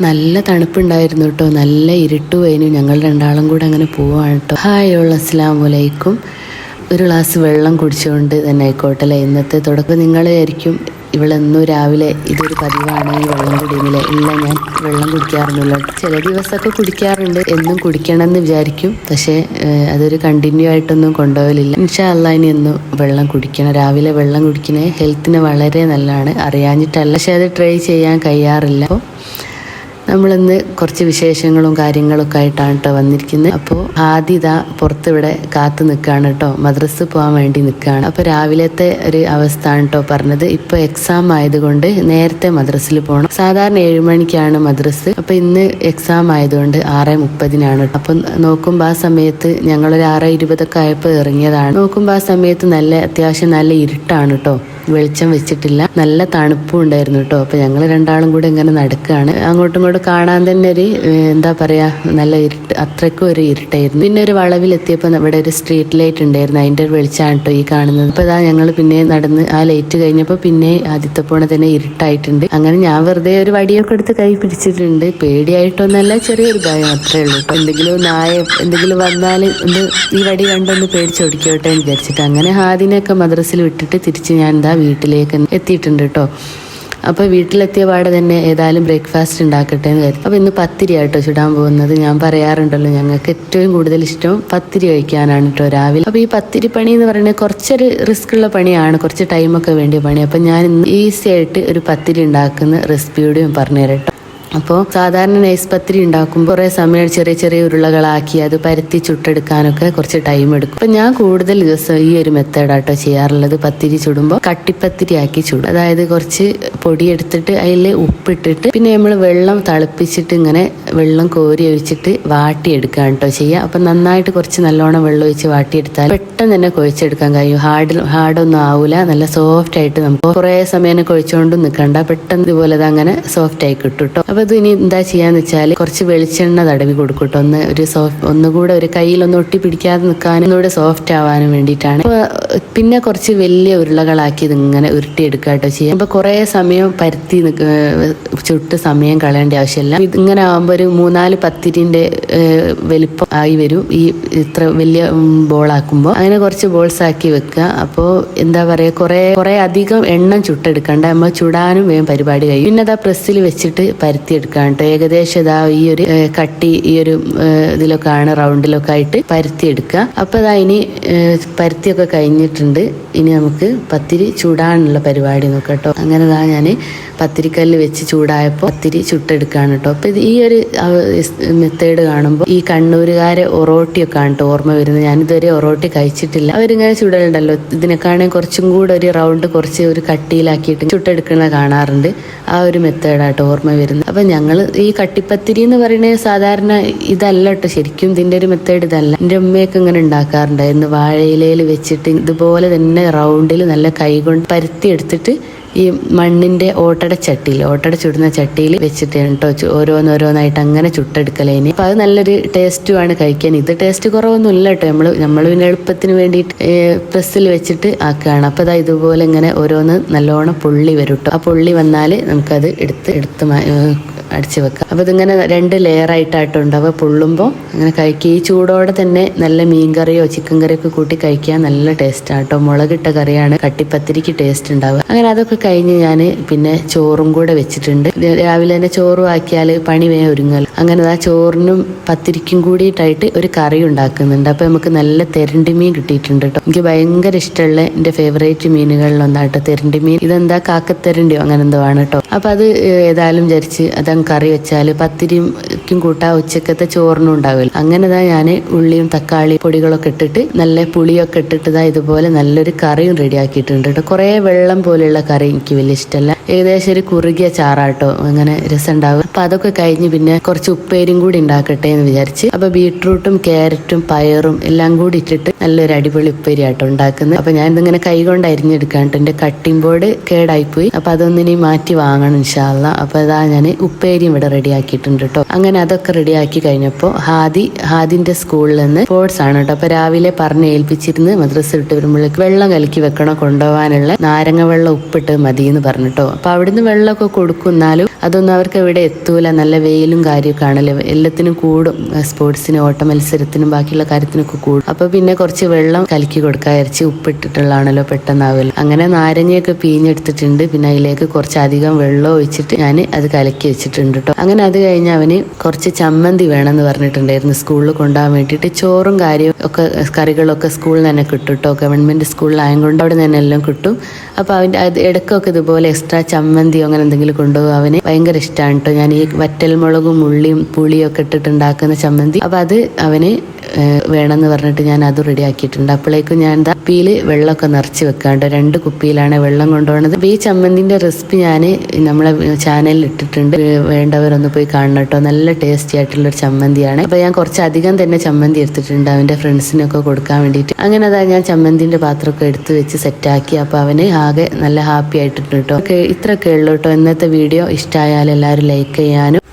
നല്ല തണുപ്പുണ്ടായിരുന്നു കേട്ടോ. നല്ല ഇരുട്ടുമായിരുന്നു. ഞങ്ങൾ രണ്ടാളും കൂടെ അങ്ങനെ പോവാണ് കേട്ടോ. ഹായ് അസ്സലാമു അലൈക്കും. ഒരു ഗ്ലാസ് വെള്ളം കുടിച്ചുകൊണ്ട് തന്നെ ആയിക്കോട്ടല്ലേ ഇന്നത്തെ തുടക്കം. നിങ്ങളായിരിക്കും ഇവളെന്നും രാവിലെ ഇതൊരു പതിവാണ് ഈ വെള്ളം കുടിയുന്നില്ല. ഇല്ല, ഞാൻ വെള്ളം കുടിക്കാറൊന്നുമില്ല. ചില ദിവസമൊക്കെ കുടിക്കാറുണ്ട്, എന്നും കുടിക്കണമെന്ന് വിചാരിക്കും. പക്ഷേ അതൊരു കണ്ടിന്യൂ ആയിട്ടൊന്നും കൊണ്ടുപോകലില്ല. ഇൻഷാ അല്ലാ ഇനി എന്നും വെള്ളം കുടിക്കണം. രാവിലെ വെള്ളം കുടിക്കുന്നത് ഹെൽത്തിന് വളരെ നല്ലതാണ്. അറിയാഞ്ഞിട്ടല്ല, പക്ഷെ അത് ട്രൈ ചെയ്യാൻ കഴിയാറില്ല. അപ്പോൾ നമ്മളിന്ന് കുറച്ച് വിശേഷങ്ങളും കാര്യങ്ങളൊക്കെ ആയിട്ടാണ് കേട്ടോ വന്നിരിക്കുന്നത്. അപ്പോൾ ആദ്യം ഇതാ പുറത്തിവിടെ കാത്തു നിൽക്കുകയാണ് കേട്ടോ. മദ്രസ പോകാൻ വേണ്ടി നിൽക്കുകയാണ്. അപ്പോൾ രാവിലത്തെ ഒരു അവസ്ഥയാണ് കേട്ടോ പറഞ്ഞത്. ഇപ്പോൾ എക്സാം ആയതുകൊണ്ട് നേരത്തെ മദ്രസിൽ പോകണം. സാധാരണ 7 മണിക്കാണ് മദ്രസ്. അപ്പോൾ ഇന്ന് എക്സാം ആയതുകൊണ്ട് 6:30 അപ്പം നോക്കുമ്പോൾ ആ സമയത്ത് ഞങ്ങളൊരു 6:20 ആയപ്പോൾ ഇറങ്ങിയതാണ്. നോക്കുമ്പോൾ ആ സമയത്ത് അത്യാവശ്യം നല്ല ഇരുട്ടാണ് കേട്ടോ. വെളിച്ചം വെച്ചിട്ടില്ല. നല്ല തണുപ്പും ഉണ്ടായിരുന്നു കേട്ടോ. അപ്പോൾ ഞങ്ങൾ രണ്ടാളും കൂടെ ഇങ്ങനെ നടക്കുകയാണ്. അങ്ങോട്ടും ഇങ്ങോട്ടും കാണാൻ തന്നെ ഒരു എന്താ പറയാ, നല്ല ഇരുട്ട്, അത്രയ്ക്കും ഒരു ഇരുട്ടായിരുന്നു. പിന്നെ ഒരു വളവിലെത്തിയപ്പോൾ ഇവിടെ ഒരു സ്ട്രീറ്റ് ലൈറ്റ് ഉണ്ടായിരുന്നു. അതിൻ്റെ ഒരു വെളിച്ചമാണ് കേട്ടോ ഈ കാണുന്നത്. അപ്പോൾ ഇതാ ഞങ്ങൾ പിന്നെ നടന്ന് ആ ലൈറ്റ് കഴിഞ്ഞപ്പോൾ പിന്നെ ആദ്യത്തെ പോണ തന്നെ ഇരുട്ടായിട്ടുണ്ട്. അങ്ങനെ ഞാൻ വെറുതെ ഒരു വടിയൊക്കെ എടുത്ത് കൈ പിടിച്ചിട്ടുണ്ട്. പേടിയായിട്ടൊന്നല്ല, ചെറിയൊരു ഭയം അത്രേ ഉള്ളൂ. ഇപ്പൊ എന്തെങ്കിലും നായ എന്തെങ്കിലും വന്നാൽ ഒന്ന് ഈ വടി കണ്ടൊന്ന് പേടിച്ചോടിക്കോട്ടെ എന്ന് വിചാരിച്ചിട്ട് അങ്ങനെ ഹാദിനെയൊക്കെ മദ്രസിൽ വിട്ടിട്ട് തിരിച്ച് ഞാൻ എന്താ വീട്ടിലേക്ക് എത്തിയിട്ടുണ്ട് കേട്ടോ. അപ്പോൾ വീട്ടിലെത്തിയ പാടെ തന്നെ ഏതായാലും ബ്രേക്ക്ഫാസ്റ്റ് ഉണ്ടാക്കട്ടെ എന്ന് കരുതി. അപ്പോൾ ഇന്ന് പത്തിരി ആയിട്ടോ ചുടാൻ പോകുന്നത്. ഞാൻ പറയാറുണ്ടല്ലോ, ഞങ്ങൾക്ക് ഏറ്റവും കൂടുതൽ ഇഷ്ടം പത്തിരി കഴിക്കാനാണ് കേട്ടോ രാവിലെ. അപ്പോൾ ഈ പത്തിരി പണി എന്ന് പറയുന്നത് കുറച്ചൊരു റിസ്ക് ഉള്ള പണിയാണ്, കുറച്ച് ടൈമൊക്കെ വേണ്ടിയ പണി. അപ്പം ഞാൻ ഇന്ന് ഈസി ആയിട്ട് ഒരു പത്തിരി ഉണ്ടാക്കുന്ന റെസിപ്പിയോടും പറഞ്ഞുതരാം കേട്ടോ. അപ്പോൾ സാധാരണ നൈസ് പത്തിരി ഉണ്ടാക്കുമ്പോൾ കുറേ സമയം ചെറിയ ചെറിയ ഉരുളകളാക്കി അത് പരത്തി ചുട്ടെടുക്കാനൊക്കെ കുറച്ച് ടൈം എടുക്കും. അപ്പം ഞാൻ കൂടുതൽ ദിവസം ഈ ഒരു മെത്തേഡാട്ടോ ചെയ്യാറുള്ളത്. പത്തിരി ചുടുമ്പോൾ കട്ടിപ്പത്തിരി ആക്കി ചുടും. അതായത് കുറച്ച് പൊടിയെടുത്തിട്ട് അതിൽ ഉപ്പിട്ടിട്ട് പിന്നെ നമ്മൾ വെള്ളം തിളപ്പിച്ചിട്ട് ഇങ്ങനെ വെള്ളം കോരി ഒഴിച്ചിട്ട് വാട്ടിയെടുക്കാൻ കേട്ടോ ചെയ്യുക. അപ്പം നന്നായിട്ട് കുറച്ച് നല്ലോണം വെള്ളം ഒഴിച്ച് വാട്ടിയെടുത്താൽ പെട്ടെന്ന് തന്നെ കുഴച്ചെടുക്കാൻ കഴിയും. ഹാർഡൊന്നും ആവില്ല. നല്ല സോഫ്റ്റ് ആയിട്ട് നമുക്ക് കുറേ സമയം കുഴച്ചുകൊണ്ടും നിൽക്കണ്ട, പെട്ടെന്ന് ഇതുപോലെ അങ്ങനെ സോഫ്റ്റ് ആയി കിട്ടും കേട്ടോ. അപ്പോൾ ഇത് ഇനി എന്താ ചെയ്യാന്ന് വെച്ചാൽ കുറച്ച് വെളിച്ചെണ്ണ തടവി കൊടുക്കട്ടോ. ഒന്നുകൂടെ ഒരു കയ്യിലൊന്ന് ഒട്ടി പിടിക്കാതെ നിൽക്കാനും ഒന്നുകൂടെ സോഫ്റ്റ് ആവാനും വേണ്ടിയിട്ടാണ്. അപ്പോൾ പിന്നെ കുറച്ച് വലിയ ഉരുളകളാക്കി ഇതിങ്ങനെ ഉരുട്ടിയെടുക്കുക കേട്ടോ ചെയ്യാം. അപ്പോൾ കുറേ സമയം പരത്തി ചുട്ട് സമയം കളയേണ്ട ആവശ്യമില്ല. ഇതിങ്ങനെ ആകുമ്പോൾ ഒരു 3-4 പത്തിരിൻ്റെ വലിപ്പം ആയി വരും ഈ ഇത്ര വലിയ ബോളാക്കുമ്പോൾ. അങ്ങനെ കുറച്ച് ബോൾസ് ആക്കി വെക്കുക. അപ്പോൾ എന്താ പറയുക, കുറേ അധികം എണ്ണം ചുട്ടെടുക്കണ്ട, നമ്മൾ ചുടാനും വേഗം പരിപാടി കഴിയും. പിന്നെ അതാ പ്രസ്സിൽ വെച്ചിട്ട് പരത്തി എടുക്കാൻ കേട്ടോ. ഏകദേശം ഇതാ ഈ ഒരു കട്ടി ഈ ഒരു ഇതിലൊക്കെ ആണ്, റൗണ്ടിലൊക്കെ ആയിട്ട് പരത്തി എടുക്കുക. അപ്പോൾ ഇതാ ഇനി പരത്തിയൊക്കെ കഴിഞ്ഞിട്ടുണ്ട്. ഇനി നമുക്ക് പത്തിരി ചൂടാനുള്ള പരിപാടി നോക്കാം കേട്ടോ. അങ്ങനെ ഇതാ ഞാൻ പത്തിരിക്കല്ല് വെച്ച് ചൂടായപ്പോൾ പത്തിരി ചുട്ടെടുക്കുകയാണ് കേട്ടോ. അപ്പോൾ ഈ ഒരു മെത്തേഡ് കാണുമ്പോൾ ഈ കണ്ണൂരുകാരെ ഒറോട്ടിയൊക്കെ ആണ് കേട്ടോ ഓർമ്മ വരുന്നത്. ഞാനിതുവരെ ഒറോട്ടി കഴിച്ചിട്ടില്ല. അവരിങ്ങനെ ചുടലുണ്ടല്ലോ, ഇതിനെക്കാണെങ്കിൽ കുറച്ചും കൂടെ ഒരു റൗണ്ട് കുറച്ച് ഒരു കട്ടിയിലാക്കിയിട്ട് ചുട്ടെടുക്കുന്നത് കാണാറുണ്ട്. ആ ഒരു മെത്തേഡാട്ടോ ഓർമ്മ വരുന്നത്. അപ്പം ഞങ്ങൾ ഈ കട്ടിപ്പത്തിരി എന്ന് പറയുന്നത് സാധാരണ ഇതല്ല കേട്ടോ, ശരിക്കും ഇതിൻ്റെ ഒരു മെത്തേഡ് ഇതല്ല. എൻ്റെ ഉമ്മയൊക്കെ ഇങ്ങനെ ഉണ്ടാക്കാറുണ്ടായിരുന്നു. വാഴയിലയിൽ വെച്ചിട്ട് ഇതുപോലെ തന്നെ റൗണ്ടിൽ നല്ല കൈ കൊണ്ട് പരത്തി എടുത്തിട്ട് ഈ മണ്ണിൻ്റെ ഓട്ടട ചുടുന്ന ചട്ടിയിൽ വെച്ചിട്ട് കേട്ടോ ഓരോന്നായിട്ട് അങ്ങനെ ചുട്ടെടുക്കലേനി. അപ്പം അത് നല്ലൊരു ടേസ്റ്റുമാണ് കഴിക്കാൻ. ഇത് ടേസ്റ്റ് കുറവൊന്നും ഇല്ല കേട്ടോ. നമ്മൾ പിന്നെ എളുപ്പത്തിന് വേണ്ടിയിട്ട് പ്രസ്സിൽ വെച്ചിട്ട് ആക്കുകയാണ്. അപ്പോൾ അതാ ഇതുപോലെ ഇങ്ങനെ ഓരോന്ന് നല്ലോണം പൊള്ളി വരും കേട്ടോ. ആ പൊള്ളി വന്നാൽ നമുക്കത് എടുത്ത് അടിച്ച് വെക്കാം. അപ്പോൾ ഇതിങ്ങനെ 2 ലെയറായിട്ടാട്ടോ ഉണ്ടാവുക. പൊള്ളുമ്പോൾ അങ്ങനെ കഴിക്കുക. ഈ ചൂടോടെ തന്നെ നല്ല മീൻ കറിയോ ചിക്കൻ കറിയോ ഒക്കെ കൂട്ടി കഴിക്കാൻ നല്ല ടേസ്റ്റാണ് കേട്ടോ. മുളകിട്ട കറിയാണ് കട്ടിപ്പത്തിരിക്ക് ടേസ്റ്റ് ഉണ്ടാവുക. അങ്ങനെ അതൊക്കെ കഴിഞ്ഞ് ഞാൻ പിന്നെ ചോറും കൂടെ വെച്ചിട്ടുണ്ട്. രാവിലെ തന്നെ ചോറും ആക്കിയാൽ പണി വേഗം ഒരുങ്ങല്ലോ. അങ്ങനെ ആ ചോറിനും പത്തിരിക്കും കൂടിയിട്ടായിട്ട് ഒരു കറി ഉണ്ടാക്കുന്നുണ്ട്. അപ്പോൾ നമുക്ക് നല്ല തെരണ്ടി മീൻ കിട്ടിയിട്ടുണ്ട് കേട്ടോ. എനിക്ക് ഭയങ്കര ഇഷ്ടമുള്ള എൻ്റെ ഫേവറേറ്റ് മീനുകളിലൊന്നാട്ടോ തെരണ്ടി മീൻ. ഇതെന്താ കാക്കത്തെരണ്ടിയോ അങ്ങനെ എന്തോ ആണ് കേട്ടോ. അപ്പോൾ അത് ഏതായാലും വിചാരിച്ച് അതങ്ങ് കറി വെച്ചാൽ പത്തിരിക്കും കൂട്ടാ ഉച്ചക്കത്തെ ചോറിനും ഉണ്ടാവില്ല. അങ്ങനെ ഞാൻ ഉള്ളിയും തക്കാളി പൊടികളൊക്കെ ഇട്ടിട്ട് നല്ല പുളിയൊക്കെ ഇട്ടിട്ട് ഇതുപോലെ നല്ലൊരു കറിയും റെഡിയാക്കിയിട്ടുണ്ട് കേട്ടോ. കുറേ വെള്ളം പോലെയുള്ള കറി എനിക്ക് വലിയ ഇഷ്ടമല്ല. ഏകദേശം ഒരു കുറുകിയ ചാറാട്ടോ, അങ്ങനെ രസം ഉണ്ടാവും. അപ്പം അതൊക്കെ കഴിഞ്ഞ് പിന്നെ കുറച്ച് ഉപ്പേരിയും കൂടി ഉണ്ടാക്കട്ടെ എന്ന് വിചാരിച്ച് അപ്പോൾ ബീട്രൂട്ടും ക്യാരറ്റും പയറും എല്ലാം കൂടി ഇട്ടിട്ട് നല്ലൊരു അടിപൊളി ഉപ്പേരി ആട്ടോ ഉണ്ടാക്കുന്നത്. അപ്പോൾ ഞാൻ ഇതിങ്ങനെ കൈ കൊണ്ട് അരിഞ്ഞെടുക്കാണ്ട് എൻ്റെ കട്ടിംഗ് ബോർഡ് കേടായിപ്പോയി. അപ്പോൾ അതൊന്നിനി മാറ്റി വാങ്ങണം ഇൻഷാ അല്ലാ. അപ്പോൾ അതാ ഞാൻ ഉപ്പേരിയും ഇവിടെ റെഡിയാക്കിയിട്ടുണ്ട് കേട്ടോ. അങ്ങനെ അങ്ങനെ അതൊക്കെ റെഡിയാക്കി കഴിഞ്ഞപ്പോൾ ഹാദിന്റെ സ്കൂളിൽ നിന്ന് സ്പോർട്സ് ആണ് കേട്ടോ. അപ്പൊ രാവിലെ പറഞ്ഞ് ഏൽപ്പിച്ചിരുന്ന് മദ്രസ വിട്ട് വരുമ്പോഴേക്ക് വെള്ളം കലക്കി വെക്കണം, കൊണ്ടുപോകാനുള്ള നാരങ്ങ വെള്ളം ഉപ്പിട്ട് മതി എന്ന് പറഞ്ഞിട്ടോ. അപ്പൊ അവിടുന്ന് വെള്ളമൊക്കെ കൊടുക്കുന്നാലും അതൊന്നും അവർക്ക് ഇവിടെ എത്തൂല, നല്ല വെയിലും കാര്യമൊക്കെ ആണല്ലോ, എല്ലാത്തിനും കൂടും, സ്പോർട്സിനും ഓട്ട മത്സരത്തിനും ബാക്കിയുള്ള കാര്യത്തിനൊക്കെ കൂടും. അപ്പൊ പിന്നെ കുറച്ച് വെള്ളം കലക്കി കൊടുക്കാൻ ഇറച്ചി ഉപ്പിട്ടിട്ടുള്ളതാണല്ലോ, പെട്ടെന്നാവില്ല. അങ്ങനെ നാരങ്ങയൊക്കെ പിഴിഞ്ഞെടുത്തിട്ടുണ്ട്. പിന്നെ അതിലേക്ക് കുറച്ചധികം വെള്ളം ഒഴിച്ചിട്ട് ഞാൻ അത് കലക്കി വെച്ചിട്ടുണ്ട് കേട്ടോ. അങ്ങനെ അത് കഴിഞ്ഞ് അവന് കുറച്ച് ചമ്മന്തി വേണമെന്ന് പറഞ്ഞിട്ടുണ്ടായിരുന്നു സ്കൂളിൽ കൊണ്ടുപോകാൻ വേണ്ടിയിട്ട്. ചോറും കാര്യവും ഒക്കെ കറികളൊക്കെ സ്കൂളിൽ തന്നെ കിട്ടും കേട്ടോ, ഗവൺമെന്റ് സ്കൂളിലായതുകൊണ്ട് അവിടെ തന്നെ എല്ലാം കിട്ടും. അപ്പൊ അവൻ്റെ ഇടയ്ക്കൊക്കെ ഇതുപോലെ എക്സ്ട്രാ ചമ്മന്തിയോ അങ്ങനെ എന്തെങ്കിലും കൊണ്ടുപോകും. അവന് ഭയങ്കര ഇഷ്ടമാണ് കേട്ടോ. ഞാൻ ഈ വറ്റൽമുളകും ഉള്ളിയും പുളിയും ഒക്കെ ഇട്ടിട്ടുണ്ടാക്കുന്ന ചമ്മന്തി, അപ്പൊ അത് അവന് വേണമെന്ന് പറഞ്ഞിട്ട് ഞാൻ അത് റെഡി ആക്കിയിട്ടുണ്ട്. അപ്പോഴേക്കും ഞാൻ കുപ്പിയിൽ വെള്ളമൊക്കെ നിറച്ച് വെക്കാണ്ട് 2 കുപ്പിയിലാണ് വെള്ളം കൊണ്ടുപോകുന്നത്. അപ്പൊ ഈ ചമ്മന്തിന്റെ റെസിപ്പി ഞാൻ നമ്മളെ ചാനലിൽ ഇട്ടിട്ടുണ്ട്, വേണ്ടവരൊന്ന് പോയി കാണണം കേട്ടോ. നല്ല ടേസ്റ്റി ആയിട്ടുള്ളൊരു ചമ്മന്തിയാണ്. അപ്പൊ ഞാൻ കുറച്ചധികം തന്നെ ചമ്മന്തി എടുത്തിട്ടുണ്ട് അവന്റെ ഫ്രണ്ട്സിനൊക്കെ കൊടുക്കാൻ വേണ്ടിയിട്ട്. അങ്ങനെ അതാ ഞാൻ ചമ്മന്തിന്റെ പാത്രമൊക്കെ എടുത്ത് വെച്ച് സെറ്റാക്കി. അപ്പൊ അവന് ആകെ നല്ല ഹാപ്പി ആയിട്ടുണ്ട് കേട്ടോ. ഇത്രയൊക്കെ ഉള്ളൂ കേട്ടോ ഇന്നത്തെ വീഡിയോ. ഇഷ്ടമായാൽ എല്ലാവരും ലൈക്ക് ചെയ്യാനും